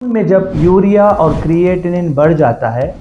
में जब यूरिया और क्रिएटिनिन बढ़ जाता है,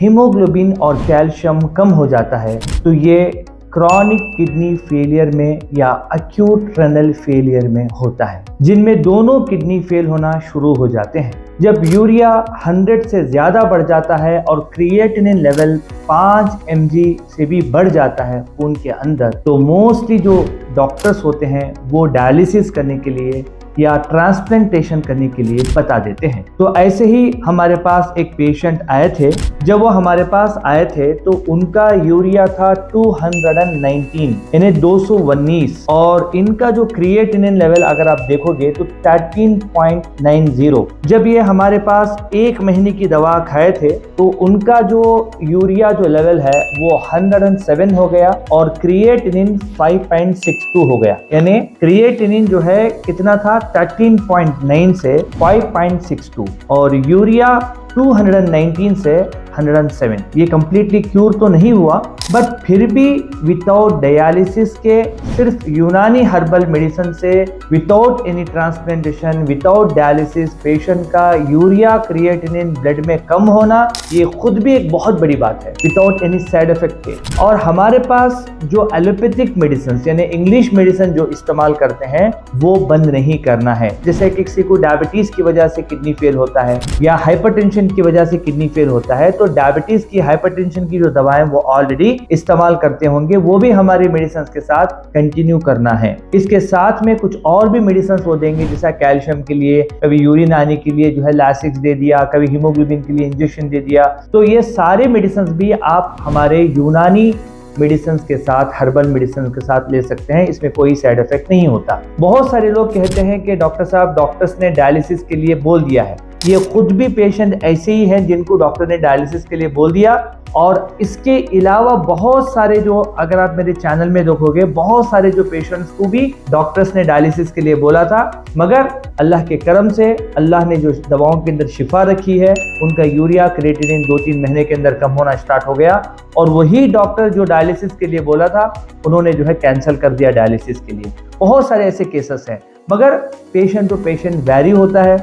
हीमोग्लोबिन और कैल्शियम कम हो जाता है, तो ये क्रॉनिक किडनी फेलियर में या एक्यूट रेनल फेलियर में होता है, जिनमें दोनों किडनी फेल होना शुरू हो जाते हैं। जब यूरिया 100 से ज़्यादा बढ़ जाता है और क्रिएटिनिन लेवल 5 mg से भी बढ़ जाता है खून के अंदर, तो मोस्टली जो डॉक्टर्स होते हैं वो डायलिसिस करने के लिए या ट्रांसप्लांटेशन करने के लिए बता देते हैं। तो ऐसे ही हमारे पास एक पेशेंट आए थे। जब वो हमारे पास आए थे तो उनका यूरिया था 219 यानी 219 और इनका जो क्रिएटिनिन लेवल अगर आप देखोगे तो 13.90। जब ये हमारे पास 1 महीने की दवा खाए थे तो उनका जो यूरिया जो लेवल है वो 107 हो गया और क्रिएटिनिन 5.62 हो गया। यानी क्रिएटिनिन जो है कितना था 13.9 से 5.62 और यूरिया 219 से 107। ये कंप्लीटली क्यूर तो नहीं हुआ, बट फिर भी विदाउट डायलिसिस के सिर्फ यूनानी हर्बल मेडिसिन से, without any transplantation, without dialysis patient का यूरिया क्रिएटिनिन ब्लड में कम होना, ये खुद भी एक बहुत बड़ी बात है विदाउट एनी साइड इफेक्ट के। और हमारे पास जो एलोपैथिक मेडिसिन यानी इंग्लिश मेडिसिन जो इस्तेमाल करते हैं वो बंद नहीं करना है। जैसे किसी को डायबिटीज की वजह से किडनी फेल होता है या हाइपरटेंशन की वजह से किडनी फेल होता है, तो डायबिटीज की, हाइपरटेंशन की जो दवाएं वो ऑलरेडी इस्तेमाल करते होंगे, वो भी हमारी मेडिसिन के साथ कंटिन्यू करना है। इसके साथ में कुछ और भी मेडिसिन वो देंगे, जैसा कैल्शियम के लिए कभी यूरिन आने के लिए जो है लैसिक्स दे दिया, कभी हीमोग्लोबिन के लिए इंजेक्शन दे दिया। तो ये सारे मेडिसिन भी आप हमारे यूनानी मेडिसिन के साथ, हर्बल मेडिसिन के साथ ले सकते हैं। इसमें कोई साइड इफेक्ट नहीं होता। बहुत सारे लोग कहते हैं कि डॉक्टर साहब डॉक्टर्स ने डायलिसिस के लिए बोल दिया है। ये खुद भी पेशेंट ऐसे ही हैं जिनको डॉक्टर ने डायलिसिस के लिए बोल दिया। और इसके अलावा बहुत सारे जो, अगर आप मेरे चैनल में देखोगे, बहुत सारे जो पेशेंट्स को भी डॉक्टर्स ने डायलिसिस के लिए बोला था, मगर अल्लाह के करम से अल्लाह ने जो दवाओं के अंदर शिफा रखी है, उनका यूरिया क्रिएटिनिन 2-3 महीने के अंदर कम होना स्टार्ट हो गया। और वही डॉक्टर जो डायलिसिस के लिए बोला था उन्होंने जो है कैंसिल कर दिया डायलिसिस के लिए। बहुत सारे ऐसे केसेस हैं, मगर पेशेंट टू पेशेंट वैरी होता है।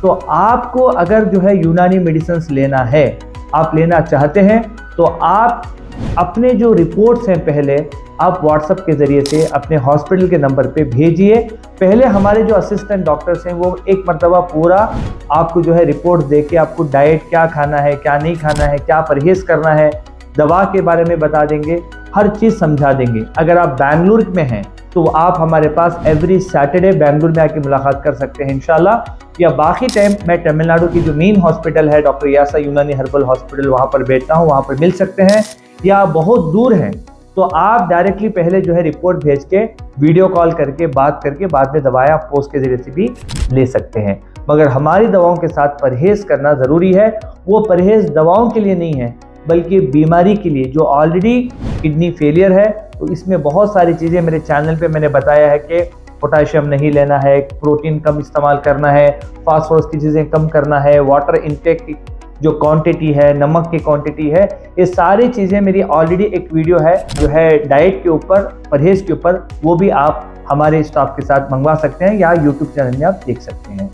तो आपको अगर जो है यूनानी मेडिसिन लेना है, आप लेना चाहते हैं, तो आप अपने जो रिपोर्ट्स हैं पहले आप व्हाट्सएप के ज़रिए से अपने हॉस्पिटल के नंबर पे भेजिए। पहले हमारे जो असिस्टेंट डॉक्टर्स हैं वो एक मरतबा पूरा आपको जो है रिपोर्ट दे के आपको डाइट क्या खाना है, क्या नहीं खाना है, क्या परहेज़ करना है, दवा के बारे में बता देंगे, हर चीज़ समझा देंगे। अगर आप बेंगलुरु में हैं तो आप हमारे पास एवरी सैटरडे बेंगलुरु में आके मुलाकात कर सकते हैं इंशाल्लाह, या बाकी टाइम मैं तमिलनाडु की जो मेन हॉस्पिटल है डॉक्टर यासा यूनानी हर्बल हॉस्पिटल, वहाँ पर बैठता हूँ, वहाँ पर मिल सकते हैं। या बहुत दूर हैं तो आप डायरेक्टली पहले जो है रिपोर्ट भेज के वीडियो कॉल करके बात करके बाद में दवाएं आप पोस्ट के जरिए से भी ले सकते हैं। मगर हमारी दवाओं के साथ परहेज करना ज़रूरी है। वो परहेज दवाओं के लिए नहीं है बल्कि बीमारी के लिए, जो ऑलरेडी किडनी फेलियर है। तो इसमें बहुत सारी चीज़ें मेरे चैनल पे मैंने बताया है कि पोटाशियम नहीं लेना है, प्रोटीन कम इस्तेमाल करना है, फास्फोरस की चीज़ें कम करना है, वाटर इनटेक की जो क्वांटिटी है, नमक की क्वांटिटी है, ये सारी चीज़ें मेरी ऑलरेडी एक वीडियो है जो है डाइट के ऊपर, परहेज के ऊपर, वो भी आप हमारे स्टाफ के साथ मंगवा सकते हैं या यूट्यूब चैनल में आप देख सकते हैं।